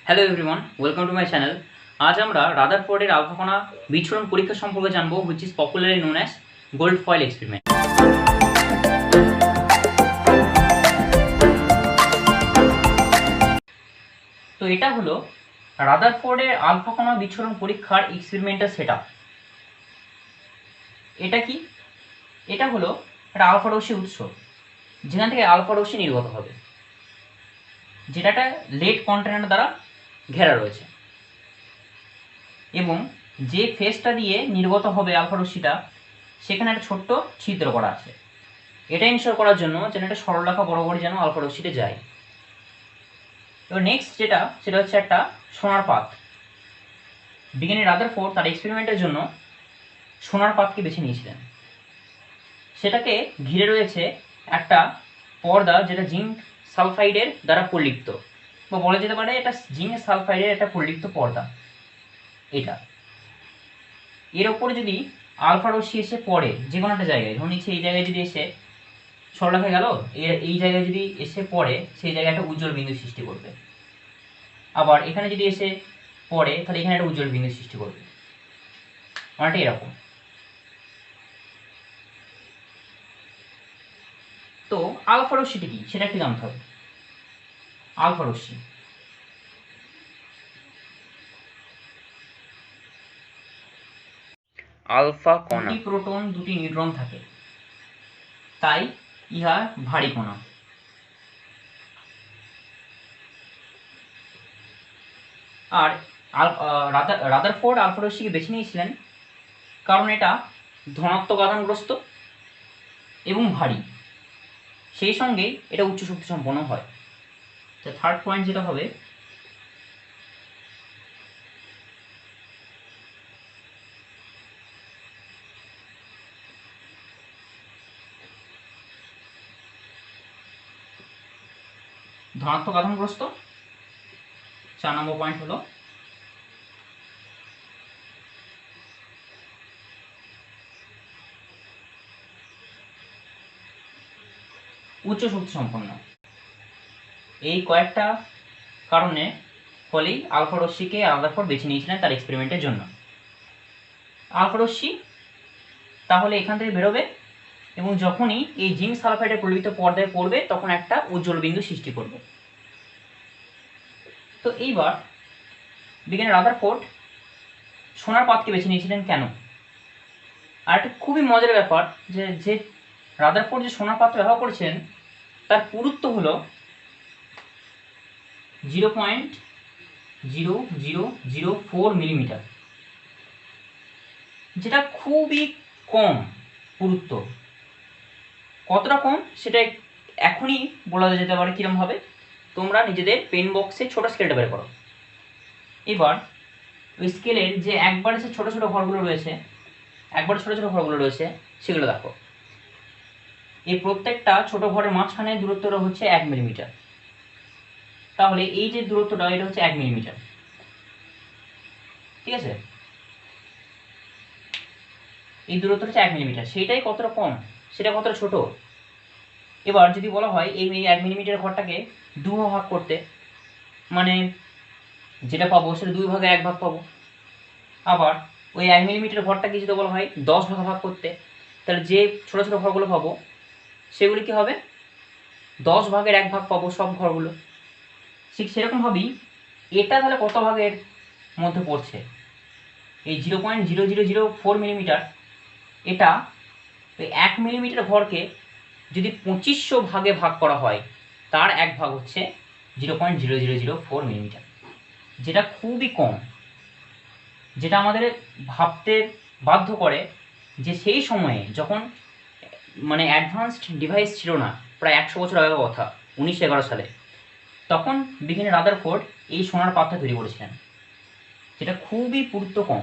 Hello everyone, welcome to my channel. আজ আমরা রাদারফোর্ডের alpha কণা বিচ্ছুরণ পরীক্ষা সম্পর্কে জানবো, which is popularly known as gold foil experiment. তো এটা হলো রাদারফোর্ডের আলফা কণা বিচ্ছুরণ পরীক্ষার এক্সপেরিমেন্টাল সেটআপ। এটা কি? এটা হলো একটা আলফা রশ্মি উৎস, যেখান থেকে আলফা রশ্মি নির্গত হবে, যেটা একটা লেড কন্টেনার দ্বারা ঘেরা রয়েছে, এবং যে ফেসটা দিয়ে নির্গত হবে আলফা রশ্মিটা সেখানে একটা ছোট্ট ছিদ্র করা আছে। এটা ইনশিওর করার জন্য যেন একটা সরলরেখা বরাবর যেন আলফা রশ্মিতে যায়। এবার নেক্সট সেটা হচ্ছে একটা সোনার পাত। বিজ্ঞানী রাদারফোর্ড তার এক্সপেরিমেন্টের জন্য সোনার পাতকে বেছে নিয়েছিলেন। সেটাকে ঘিরে রয়েছে একটা পর্দা, যেটা জিঙ্ক সালফাইডের দ্বারা পরিলিপ্ত, বা বলা যেতে পারে এটা জিঙ্ক সালফাইডের একটা পরিলিপ্ত পর্দা। এটা এর ওপরে যদি আলফা রশ্মি এসে পড়ে যে কোনো একটা জায়গায়, ধরুন নিচ্ছে এই জায়গায় যদি এসে সরলরেখা গেল, এই জায়গায় যদি এসে পড়ে সেই জায়গায় একটা উজ্জ্বল বিন্দু সৃষ্টি করবে। আবার এখানে যদি এসে পড়ে তাহলে এখানে একটা উজ্জ্বল বিন্দু সৃষ্টি করবে, অনেকটা এরকম। তো আলফা রশ্মিটা কি সেটা একটু জানতে হবে। আলফা রশ্মি আলফা কণা, 2টি প্রোটন 2টি নিউট্রন থাকে, তাই ইহা ভারী কণা। আর রাদারফোর্ড আলফা রশ্মিকে বেছে নিয়েছিলেন কারণ এটা ধনাত্মক আধানগ্রস্ত এবং ভারী, সেই সঙ্গেই এটা উচ্চ শক্তি সম্পন্ন হয়। তো থার্ড পয়েন্ট যেটা হবে, ধনাত্মক আধানগ্রস্ত। 4 নম্বর পয়েন্ট হলো উচ্চ শক্তি সম্পন্ন। এই কয়েকটা কারণে ফলেই আলফা রশ্মিকে রাদারফোর্ড বেছে নিয়েছিলেন তার এক্সপেরিমেন্টের জন্য। আলফা রশ্মি তাহলে এখান থেকে বেরোবে এবং যখনই এই জিঙ্ক সালফাইডের পরিলিপ্ত পর্দায় পড়বে তখন একটা উজ্জ্বল বিন্দু সৃষ্টি করবে। তো এইবার বিজ্ঞানী রাদারফোর্ড সোনার পাতকে বেছে নিয়েছিলেন কেন? আর একটা খুবই মজার ব্যাপার যে রাদারফোর্ড যে সোনার পাত্র ব্যবহার করেছেন তার পুরুত্ব হলো 0.0004 মিলিমিটার, যেটা খুবই কম পুরুত্ব। কতটা কম সেটা এখনই বলা যেতে পারে কিরম হবে, তোমরা নিজেদের পেন বক্সে ছোট স্কেলটা বের করো। এবার ওই স্কেলের যে একবারে যে ছোট ছোট ঘরগুলো রয়েছে সেগুলো দেখো। এই প্রত্যেকটা ছোট ঘরের মাঝখানে দূরত্বটা হচ্ছে 1 মিলিমিটার। তাহলে এই যে দূরত্বটা এটা হচ্ছে 1 মিলিমিটার, ঠিক আছে? এই দূরত্বটা হচ্ছে 1 মিলিমিটার, সেইটাই কতটা কম, সেটা কতটা ছোট। এবার যদি বলা হয় এই 1 মিলিমিটার ঘরটাকে 2 ভাগ করতে, মানে যেটা পাবো সেটা 2 ভাগে 1 ভাগ পাবো। আবার ওই 1 মিলিমিটার ঘরটাকে যদি বলা হয় 10 ভাগে ভাগ করতে, তাহলে যে ছোট ছোট ঘরগুলো পাবো সেগুলি কি হবে, 10 ভাগের 1 ভাগ পাবো সব ঘরগুলো। ঠিক সেরকমভাবেই এটা তাহলে কত ভাগের মধ্যে পড়ছে, এই 0.0004 মিলিমিটার, এটা ওই 1 মিলিমিটার ঘরকে যদি 2500 ভাগে ভাগ করা হয় তার 1 ভাগ হচ্ছে 0.0004 মিলিমিটার, যেটা খুবই কম। যেটা আমাদের ভাবতে বাধ্য করে যে সেই সময়ে যখন মানে অ্যাডভান্সড ডিভাইস ছিল না, প্রায় 100 বছর আগের কথা, 1911 সালে, তখন বিজ্ঞানী রাদারফোর্ড এই সোনার পাতটা তৈরি করেছিলেন, যেটা খুবই পুরুত্ব কম।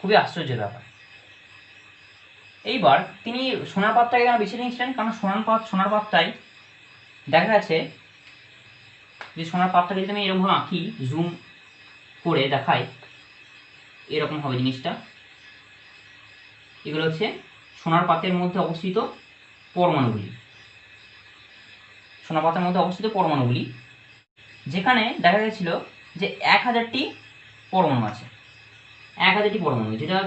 খুবই আশ্চর্যের ব্যাপার। এইবার তিনি সোনার পাতটাকে কেন বেছে নিয়েছিলেন, কারণ সোনার পাতটাই দেখা গেছে যে সোনার পাতটাকে যদি আমি এরকমভাবে আঁকি, জুম করে দেখাই, এরকম হবে জিনিসটা। এগুলো হচ্ছে সোনার পাতের মধ্যে অবস্থিত পরমাণুগুলি, যেখানে দেখা গেছিল যে 1000টি পরমাণু আছে, 1000টি পরমাণু, যেটা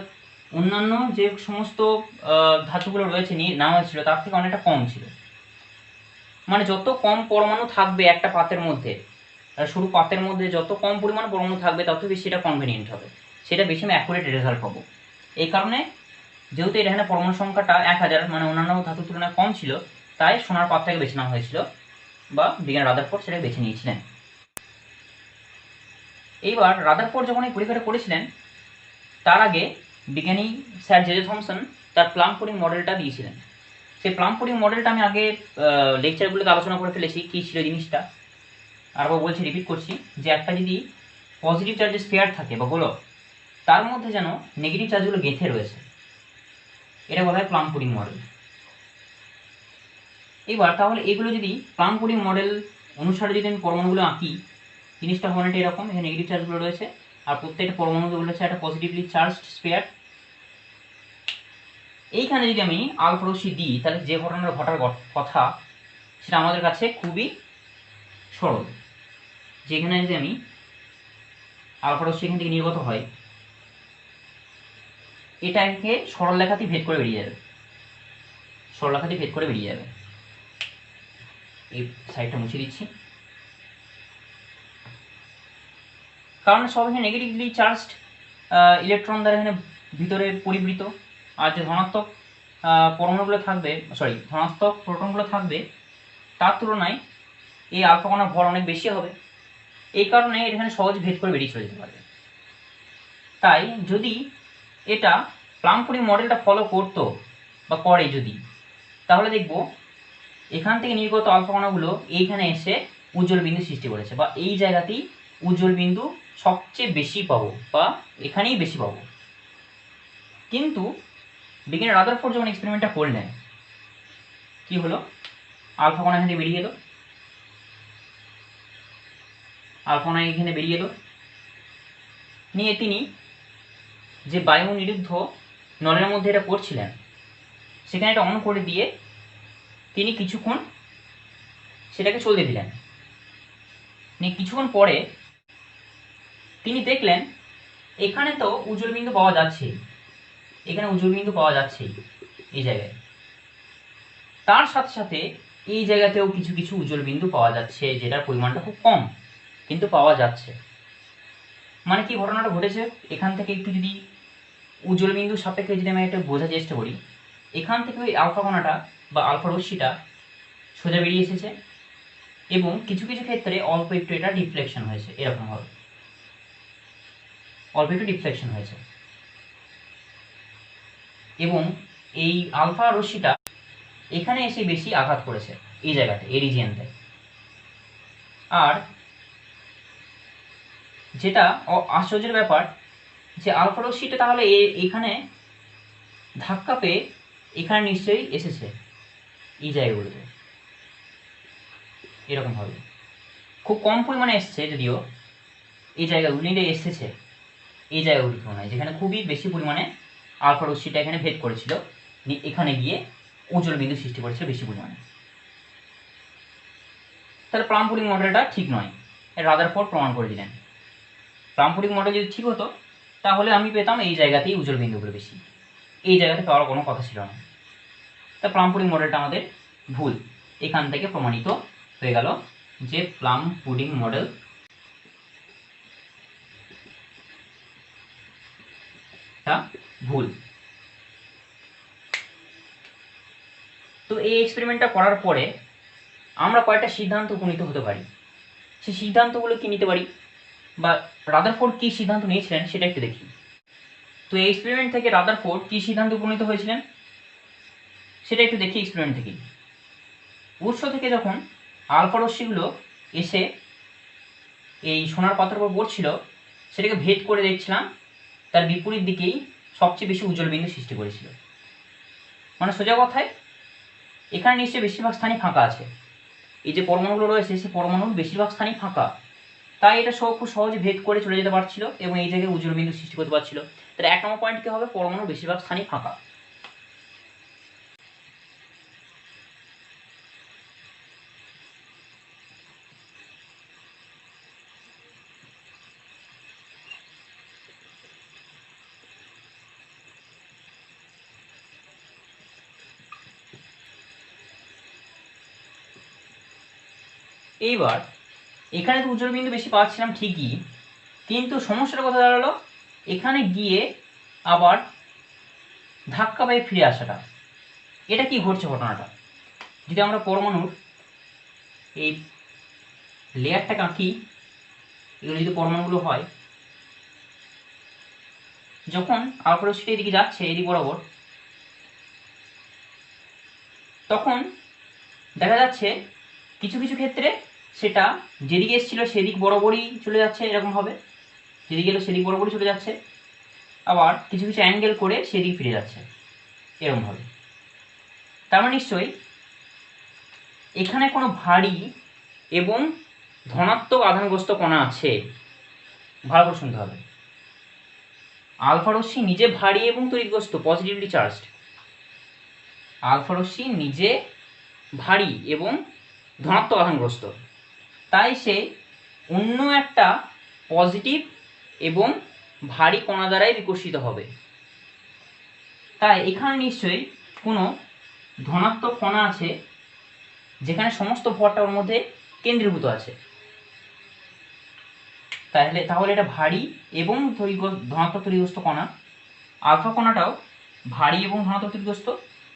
অন্যান্য যে সমস্ত ধাতুগুলো রয়েছে নিয়ে নেওয়া হয়েছিল তার থেকে অনেকটা কম ছিল। মানে যত কম পরমাণু থাকবে একটা পাতের মধ্যে, সরু পাতের মধ্যে যত কম পরিমাণ পরমাণু থাকবে তত বেশি এটা কনভেনিয়েন্ট হবে, সেটা বেশি আমি অ্যাকুরেট রেজাল্ট পাবো। এই কারণে যেহেতু এখানে পরমাণু সংখ্যাটা 1000 মানে অন্যান্য ধাতুর তুলনায় কম ছিল, তাই সোনার পাতটাকে বেছে নেওয়া হয়েছিল বা বিজ্ঞানী রাদারফোর্ড সেটাকে বেছে নিয়েছিলেন। এইবার রাদারফোর্ড যখন এই পরীক্ষাটা করেছিলেন তার আগে বিজ্ঞানী স্যার জে থমসন তার প্লাম পুডিং মডেলটা দিয়েছিলেন। সেই প্লাম পুডিং মডেলটা আমি আগে লেকচারগুলোতে আলোচনা করে ফেলেছি কী ছিল জিনিসটা, আরও বলছি, রিপিট করছি, যে একটা যদি পজিটিভ চার্জের স্ফিয়ার থাকে বা গোলক, তার মধ্যে যেন নেগেটিভ চার্জগুলো গেঁথে রয়েছে, এটা বলা হয় প্লাম পুডিং মডেল। এবার তাহলে এগুলো যদি প্লাম পুডিং মডেল অনুসারে যদি আমি পরমাণুগুলো আঁকি, জিনিসটা হবে না এরকম, এখানে নেগেটিভ চার্জগুলো রয়েছে আর প্রত্যেকটা পরমাণুকে বলেছে একটা পজিটিভলি চার্জড স্ফিয়ার। এইখানে যদি আমি আলফা রশ্মি দিই তাহলে যে ঘটনাটা ঘটার কথা সেটা আমাদের কাছে খুবই সরল। যেখানে যদি আমি আলফা রশ্মি এখান থেকে নির্গত হয়, এটাকে সরল রেখাতেই ভেদ করে বেরিয়ে যাবে, সরল রেখাতেই ভেদ করে বেরিয়ে যাবে। এই সাইডটা মুছে দিচ্ছি, কারণ সব এখানে নেগেটিভলি চার্জড ইলেকট্রন দ্বারা এখানে ভিতরে পরিবৃত, আর যে ধনাত্মক পরমাণুগুলো থাকবে, ধনাত্মক প্রোটনগুলো থাকবে তার তুলনায় এই আলফা কণার ভর অনেক বেশি হবে। এই কারণে এখানে সহজ ভেদ করে বেরিয়ে চলে যেতে পারবে। তাই যদি এটা প্লাম পুডিং মডেলটা ফলো করতো বা করে যদি, তাহলে দেখব এখান থেকে নির্গত আলফা কণাগুলো এইখানে এসে উজ্জ্বল বিন্দু সৃষ্টি করেছে, বা এই জায়গাতেই উজ্জ্বল বিন্দু সবচেয়ে বেশি পাবো বা এখানেই বেশি পাবো। কিন্তু বিজ্ঞানী রাদারফোর্ড যখন এক্সপেরিমেন্টটা করলেন, কি হলো, আলফা কণা এখানে বেরিয়ে এলো, আলফা কণা এখানে বেরিয়ে এলো, নিয়ে তিনি যে বায়ু নিরুদ্ধ নলের মধ্যে এটা করছিলেন সেখানে এটা অন করে দিয়ে তিনি কিছুক্ষণ সেটাকে চলতে দিলেন। কিছুক্ষণ পরে তিনি দেখলেন এখানে তো উজ্জ্বল বিন্দু পাওয়া যাচ্ছেই, এখানে উজ্জ্বল বিন্দু পাওয়া যাচ্ছেই এই জায়গায়, তার সাথে সাথে এই জায়গাতেও কিছু কিছু উজ্জ্বল বিন্দু পাওয়া যাচ্ছে, যেটার পরিমাণটা খুব কম কিন্তু পাওয়া যাচ্ছে। মানে কি ঘটনাটা ঘটেছে, এখান থেকে একটু যদি উজ্জ্বল বিন্দুর সাপেক্ষে যদি আমি একটা বোঝার চেষ্টা করি, এখান থেকে ওই আলফা কণাটা বা আলফা রশ্মিটা সোজা বেরিয়ে এসেছে এবং কিছু কিছু ক্ষেত্রে অল্প একটু এটা ডিফ্লেকশন হয়েছে, এরকম হবে, অল্প একটু ডিফ্লেকশন হয়েছে, এবং এই আলফা রশ্মিটা এখানে এসে বেশি আঘাত করেছে এই জায়গাতে, এই রিজিয়নটায়। আর যেটা আশ্চর্যের ব্যাপার যে আলফা রশ্মিটা তাহলে এখানে ধাক্কা পেয়ে এখানে নিশ্চয়ই এসেছে এই জায়গাগুলোতে, এরকম হবে, খুব কম পরিমাণে এসছে যদিও এই জায়গাগুলিতে এসেছে, এই জায়গাগুলির তুলনায় যেখানে খুবই বেশি পরিমাণে আলফা রশ্মিটা এখানে ভেদ করেছিল, এখানে গিয়ে উজ্জ্বল বিন্দু সৃষ্টি করেছিল বেশি পরিমাণে। তাহলে প্লাম পুডিং মডেলটা ঠিক নয়, রাদারফোর্ড প্রমাণ করে দিলেন। প্লাম পুডিং মডেল যদি ঠিক হতো তাহলে আমি পেতাম এই জায়গাতেই উজ্জ্বল বিন্দুগুলো বেশি, এই জায়গাতে পাওয়ার কোনো কথা ছিল না। তা প্লাম পুডিং মডেলটা আমাদের ভুল, এখান থেকে প্রমাণিত হয়ে গেল যে প্লাম পুডিং মডেল ভুল। তো এই এক্সপেরিমেন্টটা করার পরে আমরা কয়েকটা সিদ্ধান্ত উপনীত হতে পারি। সেই সিদ্ধান্তগুলো কি নিতে পারি বা রাদারফোর্ড কী সিদ্ধান্ত নিয়েছিলেন সেটা একটু দেখি। তো এই এক্সপেরিমেন্ট থেকে রাদারফোর্ড কী সিদ্ধান্ত উপনীত হয়েছিলেন সেটা একটু দেখি এক্সপেরিমেন্ট থেকে। উৎস থেকে যখন আলফা রশ্মিগুলো এসে এই সোনার পাথরের উপর পড়ছিল, সেটাকে ভেদ করে দেখছিলাম তার বিপরীত দিকেই সবচেয়ে বেশি উজ্জ্বল বিন্দু সৃষ্টি করেছিল। মানে সোজা কথায় এখানে নিশ্চয়ই বেশিরভাগ স্থানই ফাঁকা আছে, এই যে পরমাণুগুলো রয়েছে সেই পরমাণুর বেশিরভাগ স্থানই ফাঁকা, তাই এটা খুব সহজে ভেদ করে চলে যেতে পারছিল এবং এই জায়গায় উজ্জ্বল বিন্দু সৃষ্টি করতে পারছিল। তাহলে 1 নম্বর পয়েন্ট কি হবে, পরমাণুর বেশিরভাগ স্থানই ফাঁকা। এইবার এখানে তো উজ্জ্বল বিন্দু বেশি পাচ্ছিলাম ঠিকই, কিন্তু সমস্যাটা কোথায় দাঁড়ালো, এখানে গিয়ে আবার ধাক্কা পেয়ে ফিরে আসাটা। এটা কি ঘটছে ঘটনাটা, যদি আমরা পরমাণুর এই লেয়ারটাকে আঁকি, এগুলো যদি পরমাণুগুলো হয়, যখন আলফা রশ্মিটা এদিকে যাচ্ছে এদিক বরাবর, তখন দেখা যাচ্ছে কিছু কিছু ক্ষেত্রে সেটা যেদিকে এসেছিল সেদিক বরাবরই চলে যাচ্ছে, এরকম হবে, যেদিকে এলো সেদিক বরাবরই চলে যাচ্ছে, আবার কিছু কিছু অ্যাঙ্গেল করে সেদিক ফিরে যাচ্ছে, এরকমভাবে। তার মানে নিশ্চয়ই এখানে কোনো ভারী এবং ধনাত্মক আধানগ্রস্ত কণা আছে। ভালো করে শুনতে হবে। আলফা রশ্মি নিজে ভারী এবং তড়িৎগ্রস্ত, পজিটিভলি চার্জড। আলফা রশ্মি নিজে ভারী এবং ধনাত্মক আধানগ্রস্ত, তাই সে অন্য একটা পজিটিভ এবং ভারী কণা দ্বারাই বিকশিত হবে। তাই এখানে নিশ্চয়ই কোনো ধনাত্মক কণা আছে, যেখানে সমস্ত ভরটা ওর মধ্যে কেন্দ্রীভূত আছে। তাহলে এটা ভারী এবং ধনাত্মক তড়িৎগ্রস্ত কণা। আলফা কণাটাও ভারী এবং ধনাত্মক তড়িৎগ্রস্ত,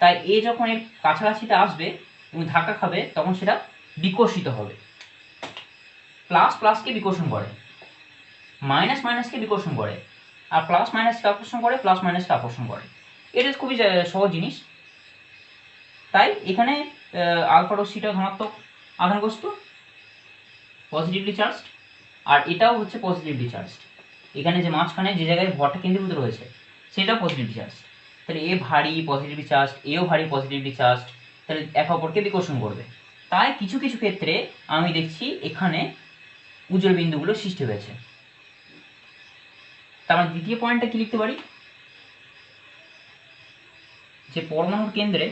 তাই এ যখন এর কাছাকাছিতে আসবে এবং ধাক্কা খাবে, তখন সেটা বিকশিত হবে। প্লাস প্লাসকে বিকর্ষণ করে, মাইনাস মাইনাসকে বিকর্ষণ করে, আর প্লাস মাইনাসকে আকর্ষণ করে, প্লাস মাইনাসকে আকর্ষণ করে। এটা খুবই সহজ জিনিস। তাই এখানে আলফা রশ্মিটা ধনাত্মক আধানগ্রস্ত, পজিটিভলি চার্জড, আর এটাও হচ্ছে পজিটিভলি চার্জড। এখানে যে মাঝখানে যে জায়গায় ভরটা কেন্দ্রীভূত রয়েছে সেটাও পজিটিভলি চার্জড। তাহলে এ ভারী পজিটিভলি চার্জড, এও ভারী পজিটিভলি চার্জড, তাহলে একে অপরকে বিকর্ষণ করবে। তাই কিছু কিছু ক্ষেত্রে আমি দেখছি এখানে উজ্জ্বল বিন্দুগুলো সৃষ্টি হয়েছে। তার মানে দ্বিতীয় পয়েন্টটা কি লিখতে পারি, যে পরমাণুর কেন্দ্রে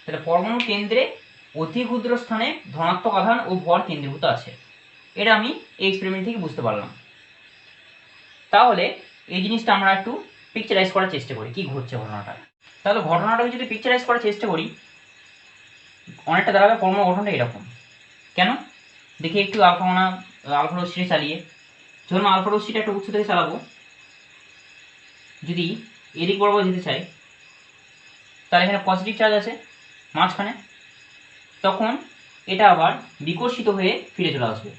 তাহলে পরমাণুর কেন্দ্রে অতি ক্ষুদ্র স্থানে ধনাত্মক আধান ও ভর কেন্দ্রীভূত আছে। এটা আমি এই এক্সপেরিমেন্ট থেকে বুঝতে পারলাম। তাহলে এই জিনিসটা আমরা একটু পিকচারাইজ করার চেষ্টা করি, কি ঘটছে ঘটনাটা। তাহলে ঘটনাটাকে যদি পিকচারাইজ করার চেষ্টা করি, অনেকটা দাঁড়াবে পরমাণু গঠনটা এরকম। কেন দেখি একটু আলফা রশ্মিটা চালিয়ে, যখন আলফা রশ্মিটা একটা উৎস থেকে চালাবো, যদি এদিক বরাবর যেতে চাই, তাহলে এখানে পজিটিভ চার্জ আছে মাঝখানে, তখন এটা আবার বিকর্ষিত হয়ে ফিরে চলে আসবে।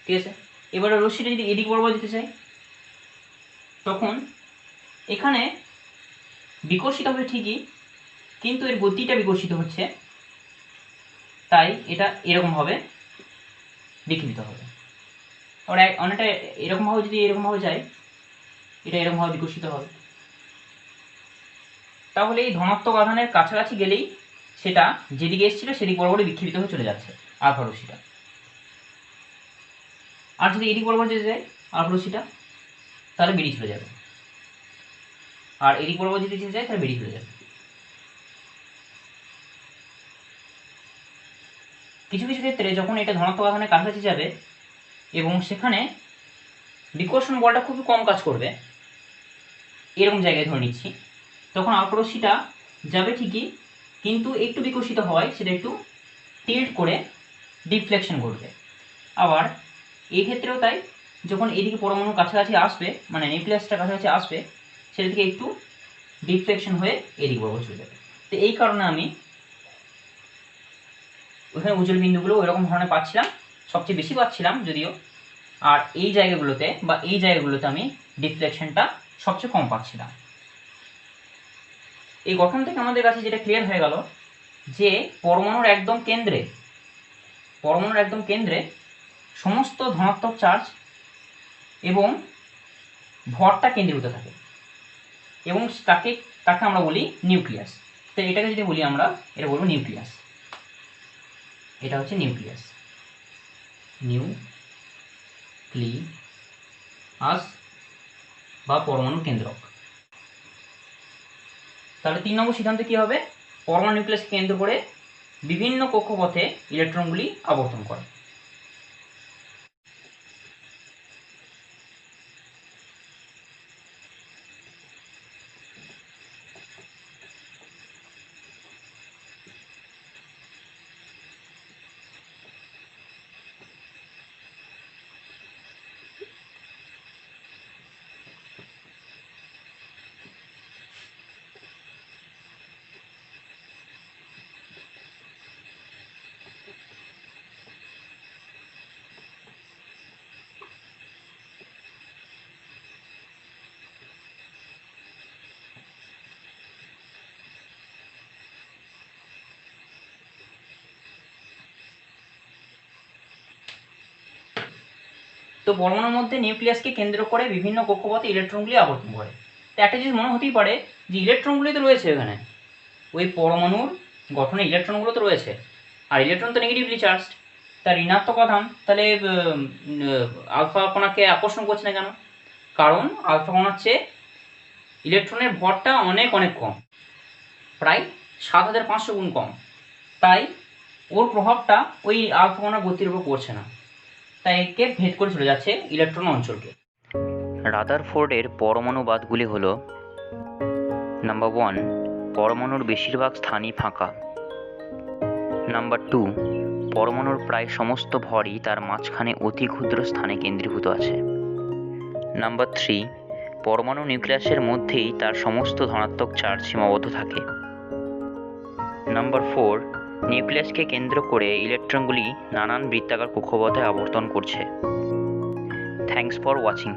ঠিক আছে, এবারে রশ্মিটা যদি এদিক বরাবর যেতে চাই, তখন এখানে বিকর্ষিত হবে ঠিকই, কিন্তু এর গতিটা বিকর্ষিত হচ্ছে, তাই এটা এরকমভাবে বিকৃত হবে। আবার অনেকটা এরকমভাবে, যদি এরকমভাবে যায়, এটা এরকমভাবে বিকশিত হবে। তাহলে এই ধনাত্মক আধানের কাছাকাছি গেলেই সেটা যেদিকে এসেছিল সেদিক বরাবরই বিক্ষিপ্ত হয়ে চলে যাচ্ছে আলফা রশ্মিটা। আর যদি এদিক বরাবর যেতে যায় আলফা রশ্মিটা, তাহলে বেরিয়ে চলে যাবে, আর এদিক বরাবর যদি যেতে যায় তাহলে বেরিয়ে চলে যাবে। কিছু কিছু ক্ষেত্রে যখন এটা ধনাত্মক আধানের কাছাকাছি যাবে এবং সেখানে বিকর্ষণ বলটা খুবই কম কাজ করবে, এরকম জায়গায় ধরে নিচ্ছি, তখন আলফা রশ্মিটা যাবে ঠিকই, কিন্তু একটু বিকশিত হয় সেটা একটু টিল্ট করে ডিফ্লেকশন ঘটবে। আবার এই ক্ষেত্রেও তাই, যখন এদিকে পরমাণুর কাছাকাছি আসবে, মানে নিউক্লিয়াসটা কাছাকাছি আসবে, সেটা থেকে একটু ডিফ্লেকশন হয়ে এদিকে বরাবর চলে যাবে। তো এই কারণে আমি ওখানে উজ্জ্বল বিন্দুগুলো ওইরকম ধরনের পাচ্ছিলাম, সবচেয়ে বেশি পাচ্ছিলাম যদিও, আর এই জায়গাগুলোতে আমি ডিফ্লেকশনটা সবচেয়ে কম পাচ্ছিলাম। এই গঠন থেকে আমাদের কাছে যেটা ক্লিয়ার হয়ে গেল, যে পরমাণুর একদম কেন্দ্রে সমস্ত ধনাত্মক চার্জ এবং ভরটা কেন্দ্রীভূত থাকে, এবং তাকে আমরা বলি নিউক্লিয়াস। তো এটাকে যদি বলি আমরা, এটা বলবো নিউক্লিয়াস। এটা হচ্ছে নিউক্লিয়াস। নিউক্লিয়াস বা পরমাণু কেন্দ্রক। তাহলে 3 নম্বর সিদ্ধান্ত কি হবে? পরমাণু নিউক্লিয়াসকে কেন্দ্র করে বিভিন্ন কক্ষপথে ইলেকট্রনগুলি আবর্তন করে। তো পরমাণুর মধ্যে নিউক্লিয়াসকে কেন্দ্র করে বিভিন্ন কক্ষপথে ইলেকট্রনগুলি আবর্তন করে। তো একটা জিনিস মনে হতেই পারে যে ইলেকট্রনগুলি তো রয়েছে এখানে, ওই পরমাণুর গঠনে ইলেকট্রনগুলো তো রয়েছে, আর ইলেকট্রন তো নেগেটিভলি চার্জড, তার ঋণাত্মক আধান, তাহলে আলফা কণাকে আকর্ষণ করছে না কেন? কারণ আলফা কণার চেয়ে ইলেকট্রনের ভরটা অনেক অনেক কম, প্রায় 7500 গুণ কম, তাই ওর প্রভাবটা ওই আলফা কণার গতির উপর পড়ছে না, তাই একে ভেদ করে চলে যাচ্ছে ইলেকট্রন অঞ্চলকে। রাদারফোর্ডের পরমাণুবাদগুলি হল: নাম্বার 1, পরমাণুর বেশিরভাগ স্থানই ফাঁকা। নাম্বার 2, পরমাণুর প্রায় সমস্ত ভরই তার মাঝখানে অতি ক্ষুদ্র স্থানে কেন্দ্রীভূত আছে। নাম্বার 3, পরমাণু নিউক্লিয়াসের মধ্যেই তার সমস্ত ধনাত্মক চার্জ সীমাবদ্ধ থাকে। নাম্বার 4, নিউক্লিয়াসকে কেন্দ্র করে ইলেকট্রনগুলি নানান বৃত্তাকার কক্ষপথে আবর্তন করছে। Thanks for watching.